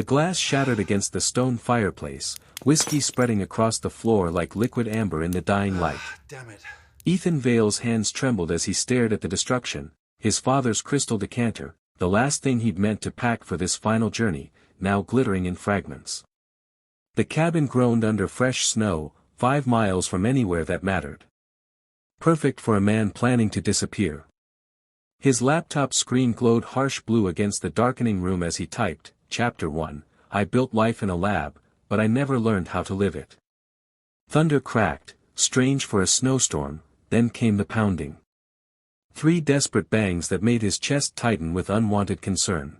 The glass shattered against the stone fireplace, whiskey spreading across the floor like liquid amber in the dying light. Damn it. Ethan Vale's hands trembled as he stared at the destruction, his father's crystal decanter, the last thing he'd meant to pack for this final journey, now glittering in fragments. The cabin groaned under fresh snow, 5 miles from anywhere that mattered. Perfect for a man planning to disappear. His laptop screen glowed harsh blue against the darkening room as he typed, Chapter 1, I built life in a lab, but I never learned how to live it. Thunder cracked, strange for a snowstorm, then came the pounding. 3 desperate bangs that made his chest tighten with unwanted concern.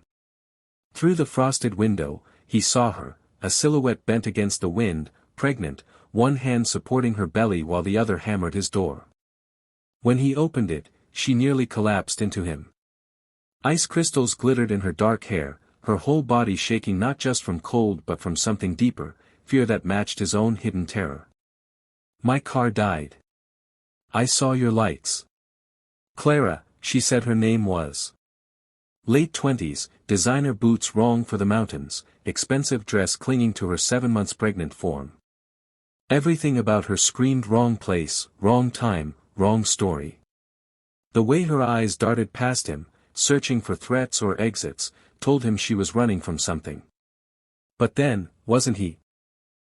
Through the frosted window, he saw her, a silhouette bent against the wind, pregnant, one hand supporting her belly while the other hammered his door. When he opened it, she nearly collapsed into him. Ice crystals glittered in her dark hair, her whole body shaking not just from cold but from something deeper, fear that matched his own hidden terror. My car died. I saw your lights. Clara, she said her name was. Late 20s, designer boots wrong for the mountains, expensive dress clinging to her 7 months pregnant form. Everything about her screamed wrong place, wrong time, wrong story. The way her eyes darted past him, searching for threats or exits, told him she was running from something. But then, wasn't he?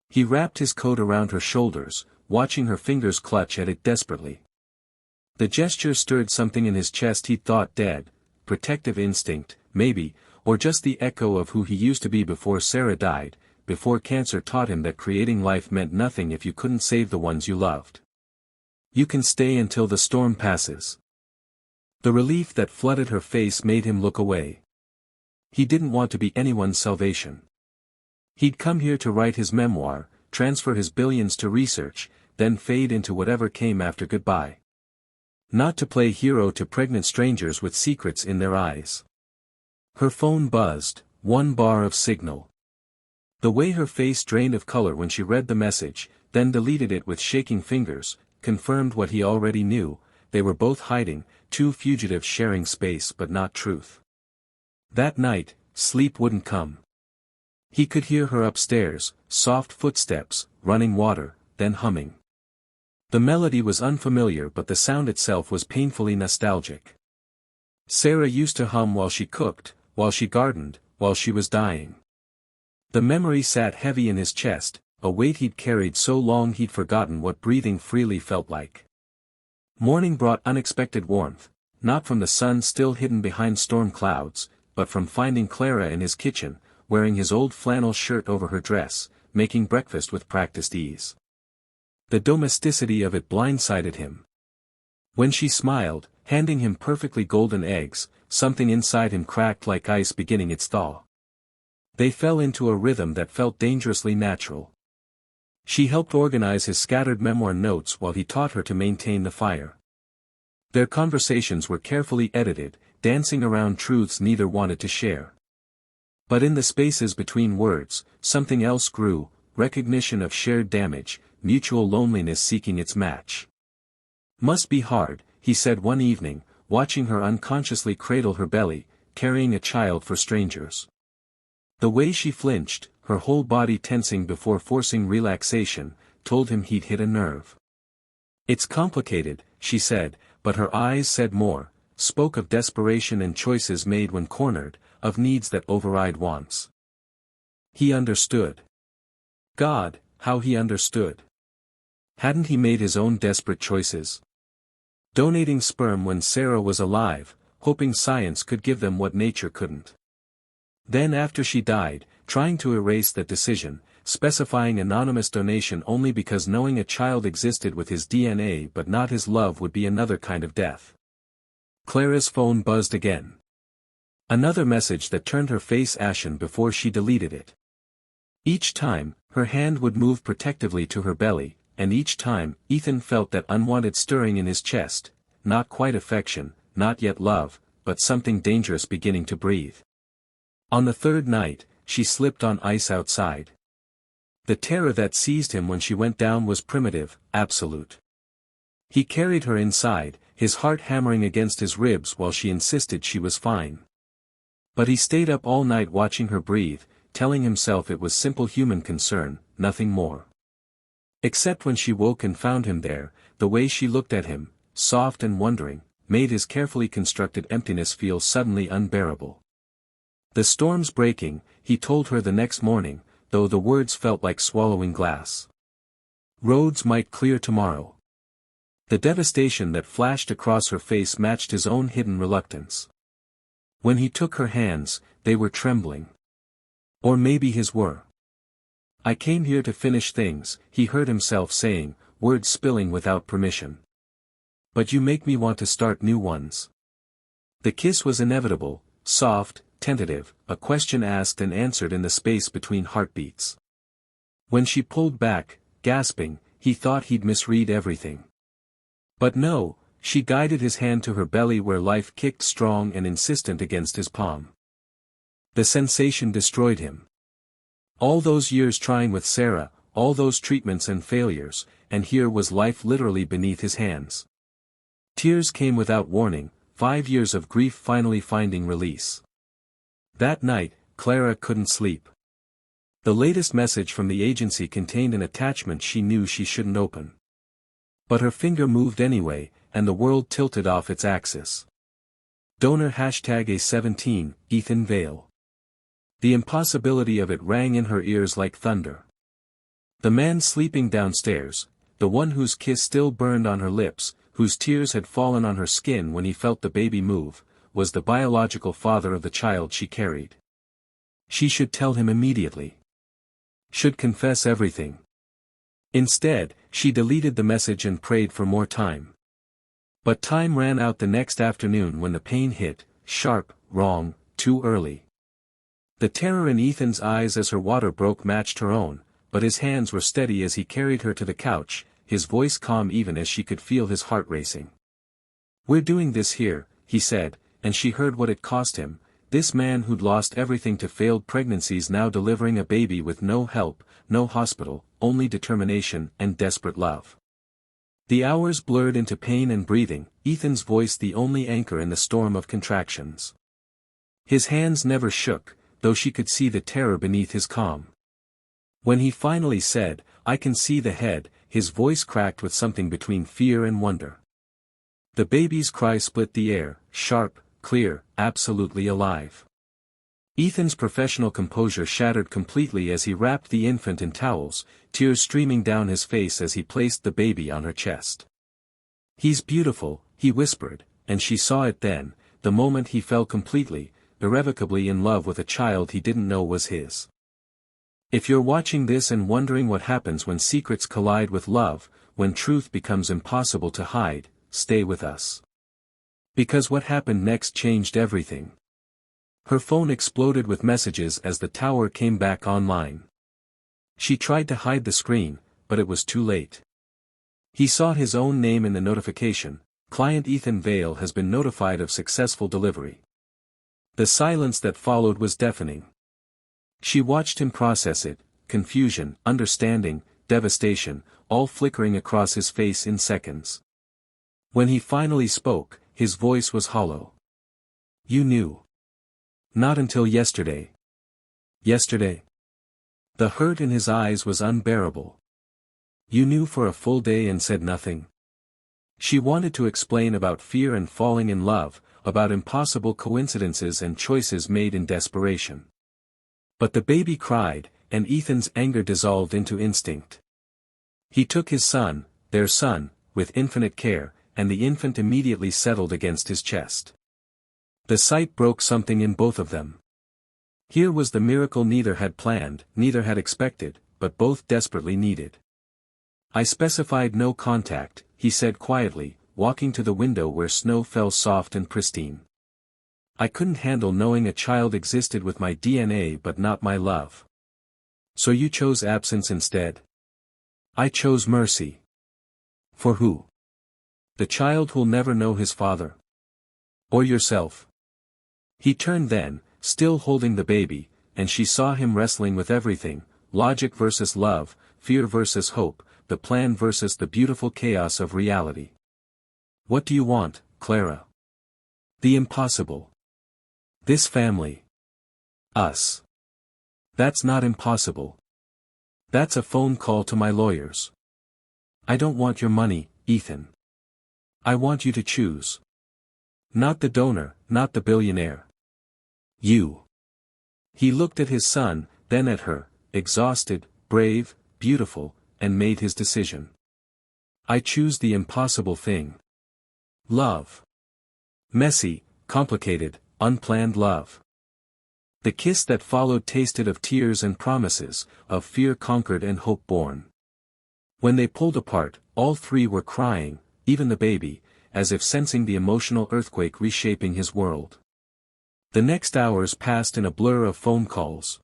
He wrapped his coat around her shoulders, watching her fingers clutch at it desperately. The gesture stirred something in his chest he'd thought dead, protective instinct, maybe, or just the echo of who he used to be before Sarah died, before cancer taught him that creating life meant nothing if you couldn't save the ones you loved. You can stay until the storm passes. The relief that flooded her face made him look away. He didn't want to be anyone's salvation. He'd come here to write his memoir, transfer his billions to research, then fade into whatever came after goodbye. Not to play hero to pregnant strangers with secrets in their eyes. Her phone buzzed, 1 bar of signal. The way her face drained of color when she read the message, then deleted it with shaking fingers, confirmed what he already knew, they were both hiding, 2 fugitives sharing space but not truth. That night, sleep wouldn't come. He could hear her upstairs, soft footsteps, running water, then humming. The melody was unfamiliar but the sound itself was painfully nostalgic. Sarah used to hum while she cooked, while she gardened, while she was dying. The memory sat heavy in his chest, a weight he'd carried so long he'd forgotten what breathing freely felt like. Morning brought unexpected warmth, not from the sun still hidden behind storm clouds, but from finding Clara in his kitchen, wearing his old flannel shirt over her dress, making breakfast with practiced ease. The domesticity of it blindsided him. When she smiled, handing him perfectly golden eggs, something inside him cracked like ice beginning its thaw. They fell into a rhythm that felt dangerously natural. She helped organize his scattered memoir notes while he taught her to maintain the fire. Their conversations were carefully edited, dancing around truths neither wanted to share. But in the spaces between words, something else grew, recognition of shared damage, mutual loneliness seeking its match. Must be hard, he said one evening, watching her unconsciously cradle her belly, carrying a child for strangers. The way she flinched, her whole body tensing before forcing relaxation, told him he'd hit a nerve. It's complicated, she said, but her eyes said more, spoke of desperation and choices made when cornered, of needs that override wants. He understood. God, how he understood. Hadn't he made his own desperate choices? Donating sperm when Sarah was alive, hoping science could give them what nature couldn't. Then after she died, trying to erase that decision, specifying anonymous donation only because knowing a child existed with his DNA but not his love would be another kind of death. Clara's phone buzzed again. Another message that turned her face ashen before she deleted it. Each time, her hand would move protectively to her belly, and each time, Ethan felt that unwanted stirring in his chest, not quite affection, not yet love, but something dangerous beginning to breathe. On the 3rd night, she slipped on ice outside. The terror that seized him when she went down was primitive, absolute. He carried her inside, his heart hammering against his ribs while she insisted she was fine. But he stayed up all night watching her breathe, telling himself it was simple human concern, nothing more. Except when she woke and found him there, the way she looked at him, soft and wondering, made his carefully constructed emptiness feel suddenly unbearable. The storm's breaking, he told her the next morning, though the words felt like swallowing glass. Roads might clear tomorrow. The devastation that flashed across her face matched his own hidden reluctance. When he took her hands, they were trembling. Or maybe his were. "I came here to finish things," he heard himself saying, words spilling without permission. "But you make me want to start new ones." The kiss was inevitable, soft, tentative, a question asked and answered in the space between heartbeats. When she pulled back, gasping, he thought he'd misread everything. But no, she guided his hand to her belly where life kicked strong and insistent against his palm. The sensation destroyed him. All those years trying with Sarah, all those treatments and failures, and here was life literally beneath his hands. Tears came without warning, 5 years of grief finally finding release. That night, Clara couldn't sleep. The latest message from the agency contained an attachment she knew she shouldn't open. But her finger moved anyway, and the world tilted off its axis. Donor #A17, Ethan Vale. The impossibility of it rang in her ears like thunder. The man sleeping downstairs, the one whose kiss still burned on her lips, whose tears had fallen on her skin when he felt the baby move, was the biological father of the child she carried. She should tell him immediately. Should confess everything. Instead, she deleted the message and prayed for more time. But time ran out the next afternoon when the pain hit, sharp, wrong, too early. The terror in Ethan's eyes as her water broke matched her own, but his hands were steady as he carried her to the couch, his voice calm even as she could feel his heart racing. "We're doing this here," he said, and she heard what it cost him, this man who'd lost everything to failed pregnancies now delivering a baby with no help, no hospital, only determination and desperate love. The hours blurred into pain and breathing, Ethan's voice the only anchor in the storm of contractions. His hands never shook, though she could see the terror beneath his calm. When he finally said, "I can see the head," his voice cracked with something between fear and wonder. The baby's cry split the air, sharp, clear, absolutely alive. Ethan's professional composure shattered completely as he wrapped the infant in towels, tears streaming down his face as he placed the baby on her chest. "He's beautiful," he whispered, and she saw it then, the moment he fell completely, irrevocably in love with a child he didn't know was his. If you're watching this and wondering what happens when secrets collide with love, when truth becomes impossible to hide, stay with us. Because what happened next changed everything. Her phone exploded with messages as the tower came back online. She tried to hide the screen, but it was too late. He saw his own name in the notification, "Client Ethan Vale has been notified of successful delivery." The silence that followed was deafening. She watched him process it, confusion, understanding, devastation, all flickering across his face in seconds. When he finally spoke, his voice was hollow. "You knew." "Not until yesterday." "Yesterday?" The hurt in his eyes was unbearable. "You knew for a full day and said nothing?" She wanted to explain about fear and falling in love, about impossible coincidences and choices made in desperation. But the baby cried, and Ethan's anger dissolved into instinct. He took his son, their son, with infinite care, and the infant immediately settled against his chest. The sight broke something in both of them. Here was the miracle neither had planned, neither had expected, but both desperately needed. "I specified no contact," he said quietly, walking to the window where snow fell soft and pristine. "I couldn't handle knowing a child existed with my DNA but not my love." "So you chose absence instead?" "I chose mercy." "For who?" "The child who'll never know his father." "Or yourself?" He turned then, still holding the baby, and she saw him wrestling with everything, logic versus love, fear versus hope, the plan versus the beautiful chaos of reality. "What do you want, Clara?" "The impossible. This family. Us. That's not impossible. That's a phone call to my lawyers. I don't want your money, Ethan. I want you to choose. Not the donor, not the billionaire. You. He looked at his son, then at her, exhausted, brave, beautiful, and made his decision. I choose the impossible thing. Love. Messy, complicated, unplanned love. The kiss that followed tasted of tears and promises, of fear conquered and hope born. When they pulled apart, all three were crying, even the baby, as if sensing the emotional earthquake reshaping his world. The next hours passed in a blur of phone calls.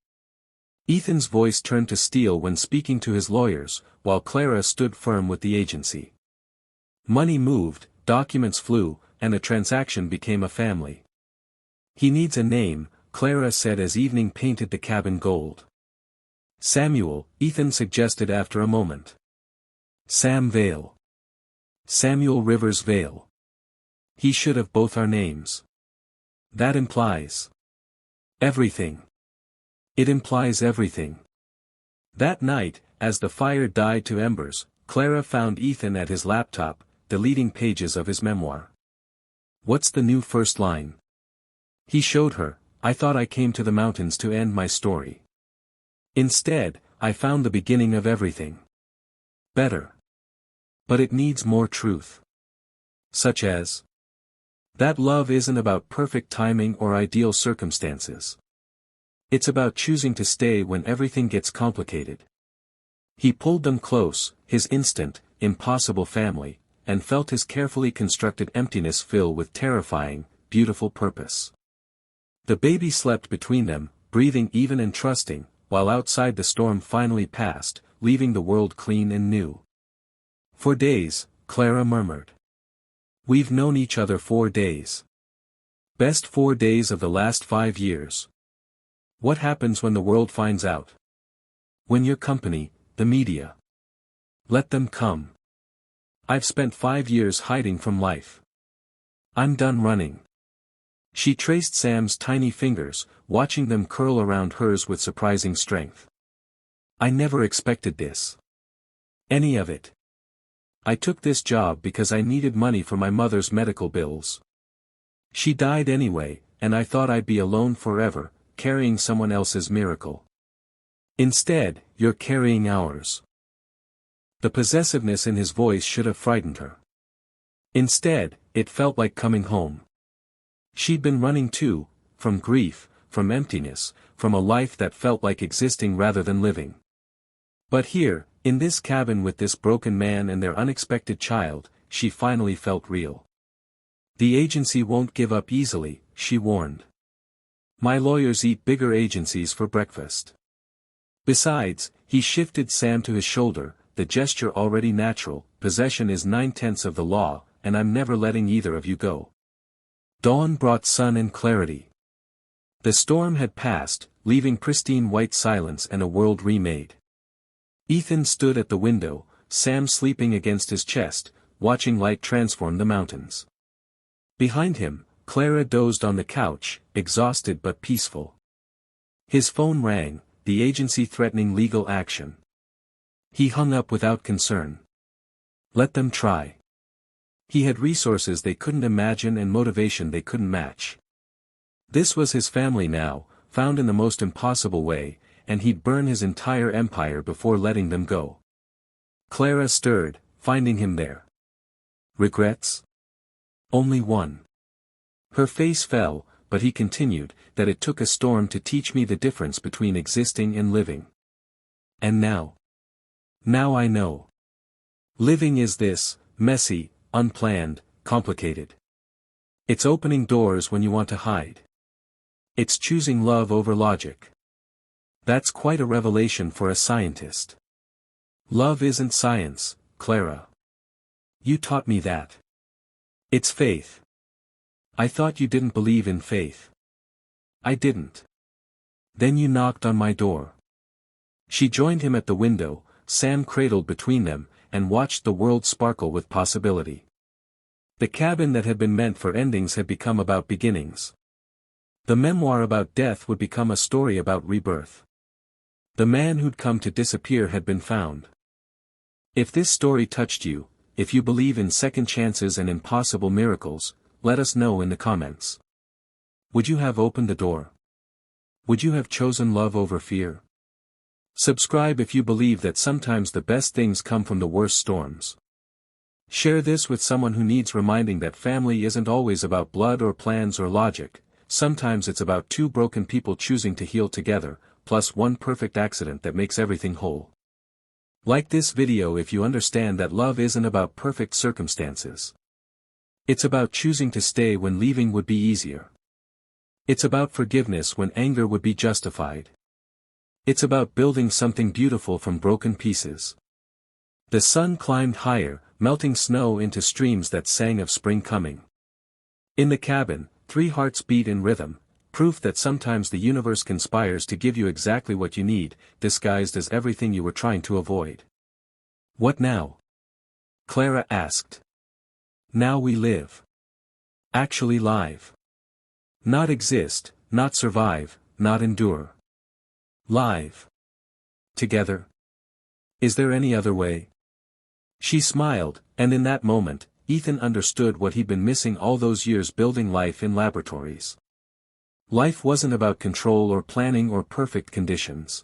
Ethan's voice turned to steel when speaking to his lawyers, while Clara stood firm with the agency. Money moved, documents flew, and the transaction became a family. He needs a name, Clara said as evening painted the cabin gold. Samuel, Ethan suggested after a moment. Sam Vale. Samuel Rivers Vale. He should have both our names. That implies everything. It implies everything. That night, as the fire died to embers, Clara found Ethan at his laptop, deleting pages of his memoir. What's the new first line? He showed her. I thought I came to the mountains to end my story. Instead, I found the beginning of everything. Better. But it needs more truth. Such as that love isn't about perfect timing or ideal circumstances. It's about choosing to stay when everything gets complicated. He pulled them close, his instant, impossible family, and felt his carefully constructed emptiness fill with terrifying, beautiful purpose. The baby slept between them, breathing even and trusting, while outside the storm finally passed, leaving the world clean and new. For days, Clara murmured. We've known each other 4 days. Best 4 days of the last 5 years. What happens when the world finds out? When your company, the media. Let them come. I've spent 5 years hiding from life. I'm done running. She traced Sam's tiny fingers, watching them curl around hers with surprising strength. I never expected this. Any of it. I took this job because I needed money for my mother's medical bills. She died anyway, and I thought I'd be alone forever, carrying someone else's miracle. Instead, you're carrying ours. The possessiveness in his voice should have frightened her. Instead, it felt like coming home. She'd been running too, from grief, from emptiness, from a life that felt like existing rather than living. But here, in this cabin with this broken man and their unexpected child, she finally felt real. The agency won't give up easily, she warned. My lawyers eat bigger agencies for breakfast. Besides, he shifted Sam to his shoulder, the gesture already natural, possession is 9/10 of the law, and I'm never letting either of you go. Dawn brought sun and clarity. The storm had passed, leaving pristine white silence and a world remade. Ethan stood at the window, Sam sleeping against his chest, watching light transform the mountains. Behind him, Clara dozed on the couch, exhausted but peaceful. His phone rang, the agency threatening legal action. He hung up without concern. Let them try. He had resources they couldn't imagine and motivation they couldn't match. This was his family now, found in the most impossible way, and he'd burn his entire empire before letting them go. Clara stirred, finding him there. Regrets? Only one. Her face fell, but he continued, that it took a storm to teach me the difference between existing and living. And now? Now I know. Living is this, messy, unplanned, complicated. It's opening doors when you want to hide. It's choosing love over logic. That's quite a revelation for a scientist. Love isn't science, Clara. You taught me that. It's faith. I thought you didn't believe in faith. I didn't. Then you knocked on my door. She joined him at the window, Sam cradled between them, and watched the world sparkle with possibility. The cabin that had been meant for endings had become about beginnings. The memoir about death would become a story about rebirth. The man who'd come to disappear had been found. If this story touched you, if you believe in second chances and impossible miracles, let us know in the comments. Would you have opened the door? Would you have chosen love over fear? Subscribe if you believe that sometimes the best things come from the worst storms. Share this with someone who needs reminding that family isn't always about blood or plans or logic. Sometimes it's about two broken people choosing to heal together, plus one perfect accident that makes everything whole. Like this video if you understand that love isn't about perfect circumstances. It's about choosing to stay when leaving would be easier. It's about forgiveness when anger would be justified. It's about building something beautiful from broken pieces. The sun climbed higher, melting snow into streams that sang of spring coming. In the cabin, 3 hearts beat in rhythm, proof that sometimes the universe conspires to give you exactly what you need, disguised as everything you were trying to avoid. What now? Clara asked. Now we live. Actually live. Not exist, not survive, not endure. Live. Together. Is there any other way? She smiled, and in that moment, Ethan understood what he'd been missing all those years building life in laboratories. Life wasn't about control or planning or perfect conditions.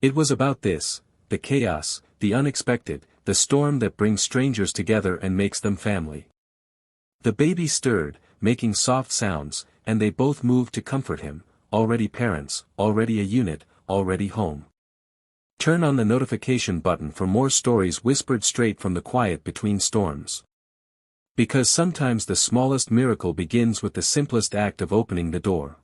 It was about this, the chaos, the unexpected, the storm that brings strangers together and makes them family. The baby stirred, making soft sounds, and they both moved to comfort him, already parents, already a unit, already home. Turn on the notification button for more stories whispered straight from the quiet between storms. Because sometimes the smallest miracle begins with the simplest act of opening the door.